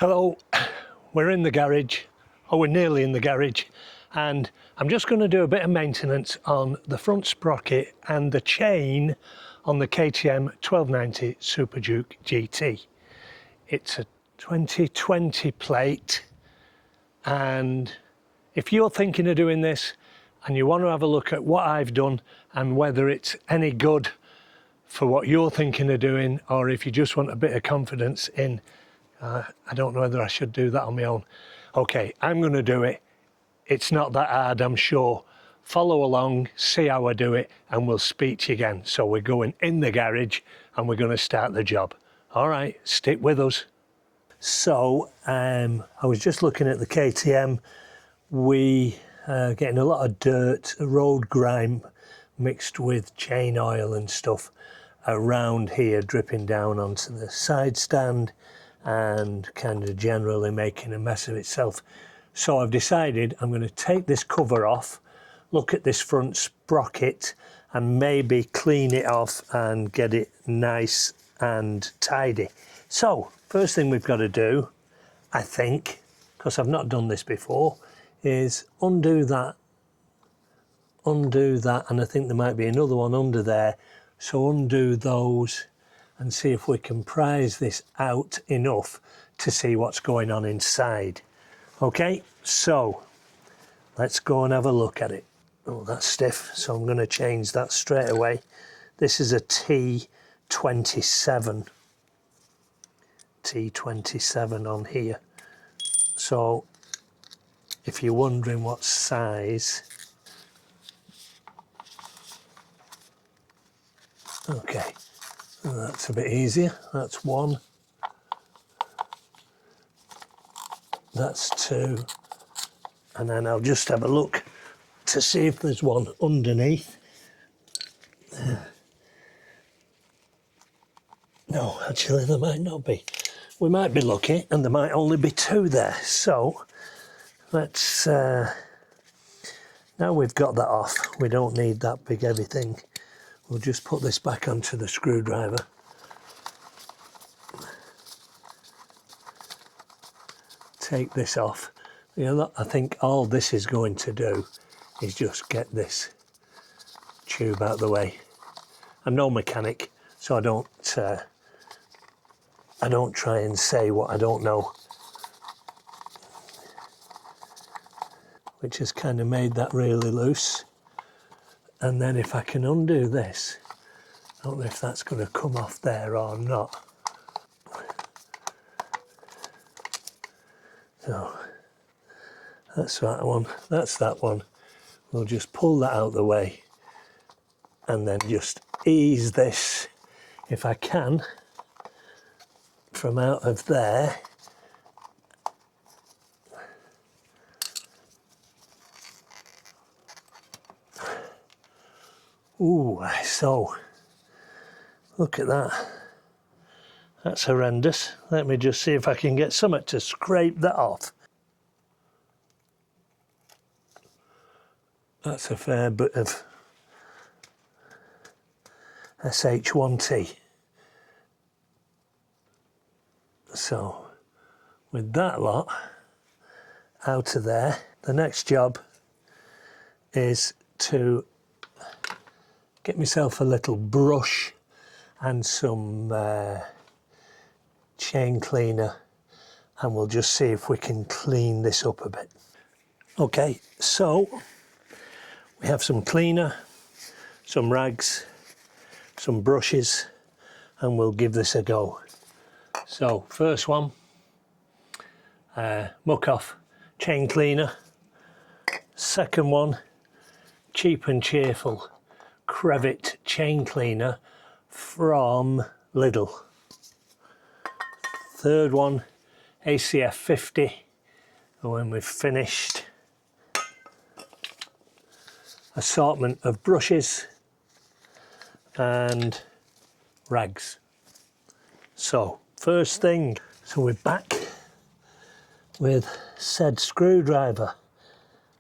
Hello, we're in the garage, or we're nearly in the garage, and I'm just going to do a bit of maintenance on the front sprocket and the chain on the KTM 1290 Super Duke GT. It's a 2020 plate, and if you're thinking of doing this and you want to have a look at what I've done and whether it's any good for what you're thinking of doing, or if you just want a bit of confidence in I don't know whether I should do that on my own. Okay, I'm going to do it. It's not that hard, I'm sure. Follow along, see how I do it, and we'll speak to you again. So we're going in the garage and we're going to start the job. All right, stick with us. So I was just looking at the KTM. We are getting a lot of dirt, road grime mixed with chain oil and stuff around here, dripping down onto the side stand and kind of generally making a mess of itself. So I've decided I'm going to take this cover off, look at this front sprocket, and maybe clean it off and get it nice and tidy. So first thing we've got to do, I think, because I've not done this before, is undo that, and I think there might be another one under there. So undo those and see if we can prise this out enough to see what's going on inside. Okay, so let's go and have a look at it. Oh, that's stiff, so I'm going to change that straight away. This is a T27 on here. So if you're wondering what size, okay, that's a bit easier. That's one, that's two, and then I'll just have a look to see if there's one underneath. No, actually there might not be. We might be lucky and there might only be two there. So let's, now we've got that off, we don't need that big heavy thing. We'll just put this back onto the screwdriver. Take this off. You know, I think all this is going to do is just get this tube out of the way. I'm no mechanic, so I don't try and say what I don't know, which has kind of made that really loose. And then if I can undo this, I don't know if that's going to come off there or not. So that's that one, that's that one. We'll just pull that out of the way and then just ease this, if I can, from out of there. Ooh, so look at that. That's horrendous. Let me just see if I can get something to scrape that off. That's a fair bit of SH1T. So with that lot out of there, the next job is to get myself a little brush and some chain cleaner, and we'll just see if we can clean this up a bit. Okay, so we have some cleaner, some rags, some brushes, and we'll give this a go. So first one, muck off chain cleaner. Second one, cheap and cheerful Crevitt chain cleaner from Lidl. Third one, ACF 50, and when we've finished, assortment of brushes and rags. So first thing, so we're back with said screwdriver,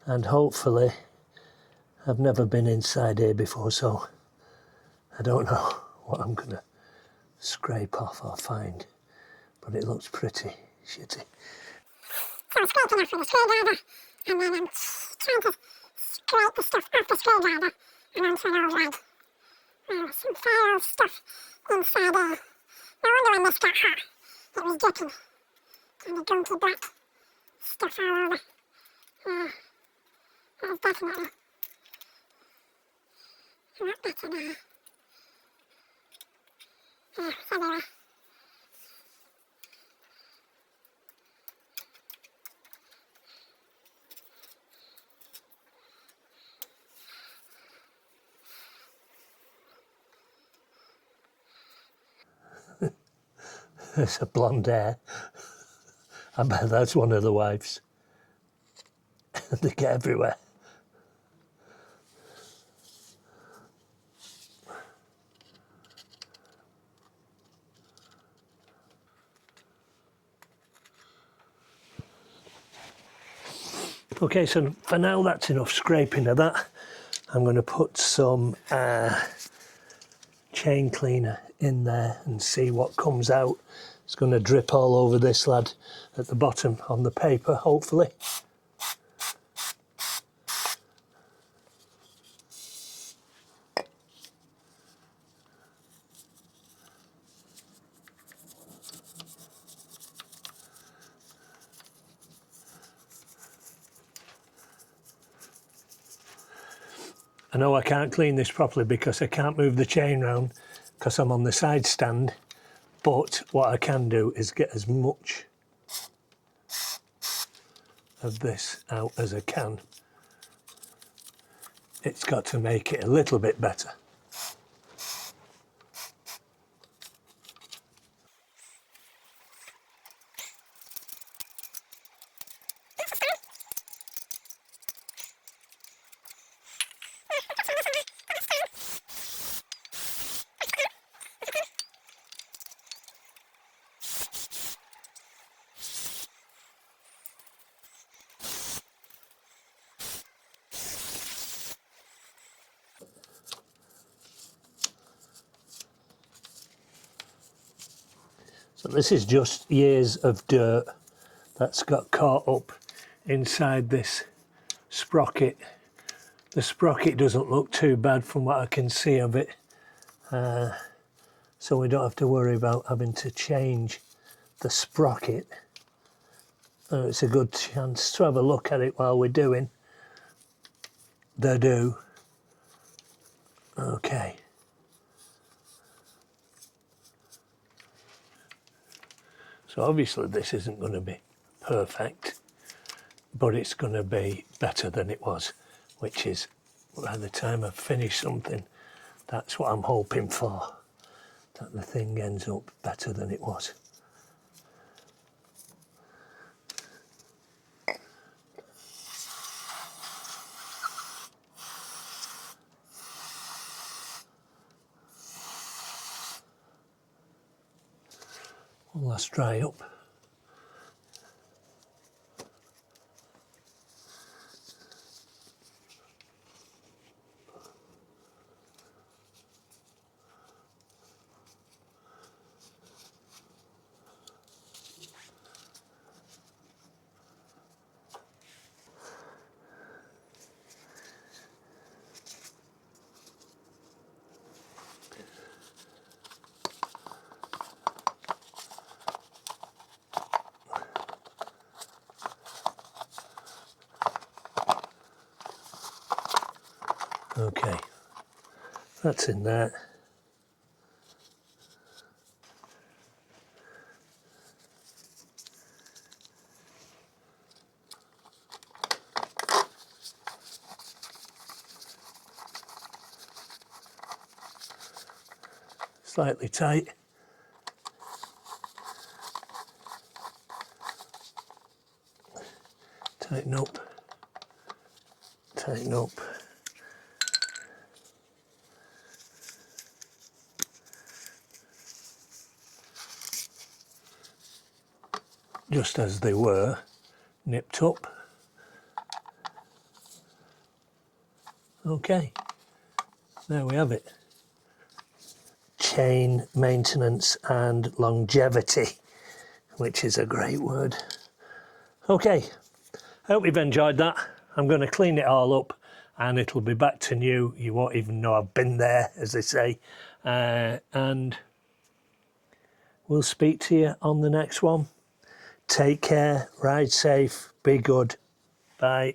and hopefully I've never been inside here before, so I don't know what I'm gonna scrape off or find, but it looks pretty shitty. So I'm scraping off with a screwdriver, and then I'm trying to scrape the stuff off the screwdriver and onto an old rag. There's some file stuff inside there. No wonder when this got hot, it was dripping. Kind of gunky black stuff all over. That's definitely not better now. Yeah, it's everywhere. It's a blonde hair. I bet that's one of the wives. They get everywhere. Okay, so for now that's enough scraping of that. I'm going to put some chain cleaner in there and see what comes out. It's going to drip all over this lad at the bottom on the paper, hopefully. I know I can't clean this properly because I can't move the chain round because I'm on the side stand, but what I can do is get as much of this out as I can. It's got to make it a little bit better. So this is just years of dirt that's got caught up inside this sprocket. The sprocket doesn't look too bad from what I can see of it, so we don't have to worry about having to change the sprocket. It's a good chance to have a look at it while we're doing the do. Okay. So obviously this isn't going to be perfect, but it's going to be better than it was, which is by the time I've finished something, that's what I'm hoping for, that the thing ends up better than it was. One last dry up. Okay, that's in there. Slightly tight. Tighten up. Tighten up. Just as they were, nipped up. Okay, there we have it. Chain maintenance and longevity which is a great word. Okay, I hope you've enjoyed that. I'm going to clean it all up and it'll be back to new. You won't even know I've been there, as they say. And we'll speak to you on the next one. Take care, ride safe, be good. Bye.